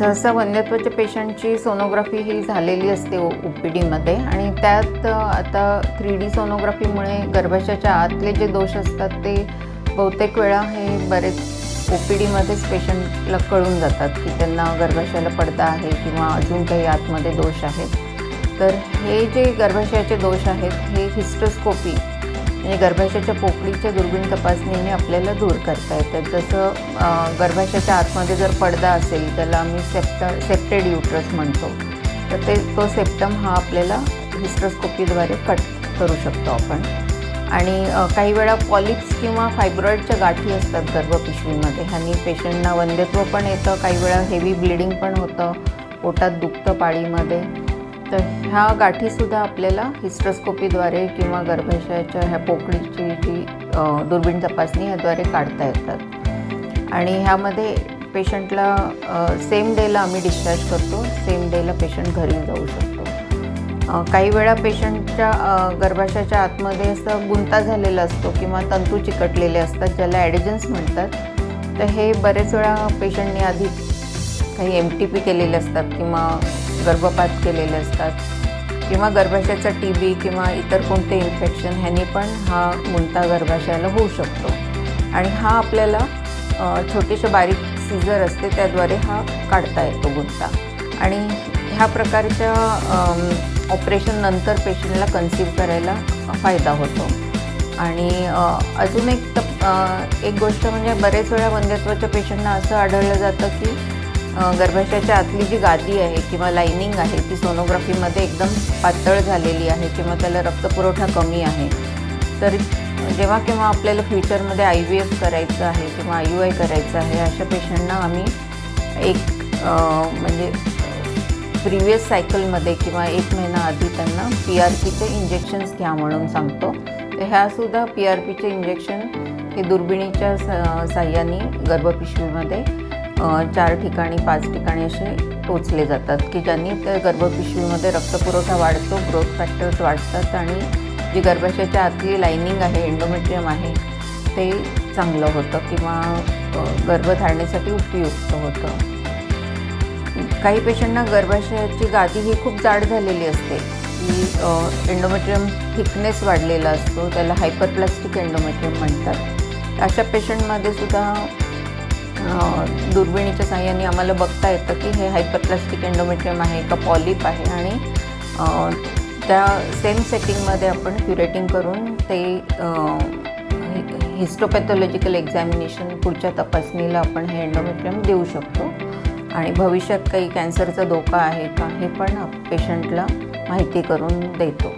सहसा वंध्यत्वाच्या पेशंटची सोनोग्राफी ही झालेली असते OPDमध्ये आणि त्यात आता 3D सोनोग्राफीमुळे गर्भाशयाच्या आतले जे दोष असतात ते बहुतेक वेळा हे बरेच OPDमध्येच पेशंटला कळून जातात की त्यांना गर्भाशयाला पडदा आहे किंवा अजून काही आतमध्ये दोष आहेत. तर हे जे गर्भाशयाचे दोष आहेत हे हिस्टोस्कोपी म्हणजे गर्भाशयाच्या पोकळीच्या दुर्बीण तपासणीने आपल्याला दूर करता येतात. जसं गर्भाशयाच्या आतमध्ये जर पडदा असेल त्याला आम्ही सेप्टेड युट्रस म्हणतो, तर तो सेप्टम हा आपल्याला हिस्टोस्कोपीद्वारे कट करू शकतो आपण. आणि काही वेळा पॉलिप्स किंवा फायब्रॉइडच्या गाठी असतात गर्भपिशवीमध्ये, ह्यांनी पेशंटना वंध्यत्व पण येतं, काही वेळा हेवी ब्लिडिंग पण होतं, पोटात दुखतं पाळीमध्ये. तर ह्या गाठीसुद्धा आपल्याला हिस्टोस्कोपीद्वारे किंवा गर्भाशयाच्या ह्या पोकळीची जी दुर्बीण तपासणी ह्याद्वारे काढता येतात. आणि ह्यामध्ये पेशंटला सेम डेला आम्ही डिस्चार्ज करतो, सेम डेला पेशंट घरी जाऊ शकतो. काही वेळा पेशंटच्या गर्भाशयाच्या आतमध्ये असं गुंता झालेला असतो किंवा तंतू चिकटलेले असतात ज्याला ॲडिजन्स म्हणतात. तर हे बरेच वेळा पेशंटने आधी काही MTP केलेले असतात किंवा गर्भपात केलेले असतात किंवा गर्भाशयाचा TB किंवा इतर कोणते इन्फेक्शन ह्यानी पण हा गुंता गर्भाशयाला होऊ शकतो. आणि हा आपल्याला छोटेसे बारीक सीझर असते त्याद्वारे हा काढता येतो गुंता. आणि ह्या प्रकारच्या ऑपरेशननंतर पेशंटला कन्सीव्ह करायला फायदा होतो. आणि अजून एक गोष्ट म्हणजे बरेच वेळा वंध्यत्वाच्या पेशंटना असं आढळलं जातं की गर्भाशयाच्या आतली जी गादी आहे किंवा लायनिंग आहे ती सोनोग्राफीमध्ये एकदम पातळ झालेली आहे किंवा त्याला रक्तपुरवठा कमी आहे. तर जेव्हा केव्हा आपल्याला फ्युचरमध्ये IVF करायचं आहे किंवा IUI करायचं आहे अशा पेशंटना आम्ही म्हणजे प्रिव्हियस सायकलमध्ये किंवा 1 महिना आधी त्यांना PRPचे इंजेक्शन्स घ्या म्हणून सांगतो. तर ह्यासुद्धा PRPचे इंजेक्शन हे दुर्बिणीच्या साह्याने गर्भपिशवीमध्ये 4 ठिकाणी 5 ठिकाणी असे टोचले जातात की ज्यांनी त्या गर्भपिशवीमध्ये रक्तपुरवठा वाढतो, ग्रोथ फॅक्टर्स वाढतात आणि जी गर्भाशयाच्या आतली लायनिंग आहे, एंडोमेट्रियम आहे, ते चांगलं होतं किंवा गर्भधारणेसाठी उपयुक्त होतं. काही पेशंटना गर्भाशयाची गादी ही खूप जाड झालेली असते की एंडोमेट्रियम थिकनेस वाढलेला असतो, त्याला हायपरप्लास्टिक एंडोमेट्रियम म्हणतात. अशा पेशंटमध्ये सुद्धा दुर्बिणीच्या साह्याने आम्हाला बघता येतं की हे हायपरप्लास्टिक एंडोमेट्रियम आहे का पॉलिप आहे. आणि त्या सेम सेटिंगमध्ये आपण क्युरेटिंग करून ते हिस्टोपॅथॉलॉजिकल एक्झामिनेशन पुढच्या तपासणीला आपण हे एंडोमेट्रियम देऊ शकतो. आणि भविष्यात काही कॅन्सरचा धोका आहे का हे पण पेशंटला माहिती करून देतो.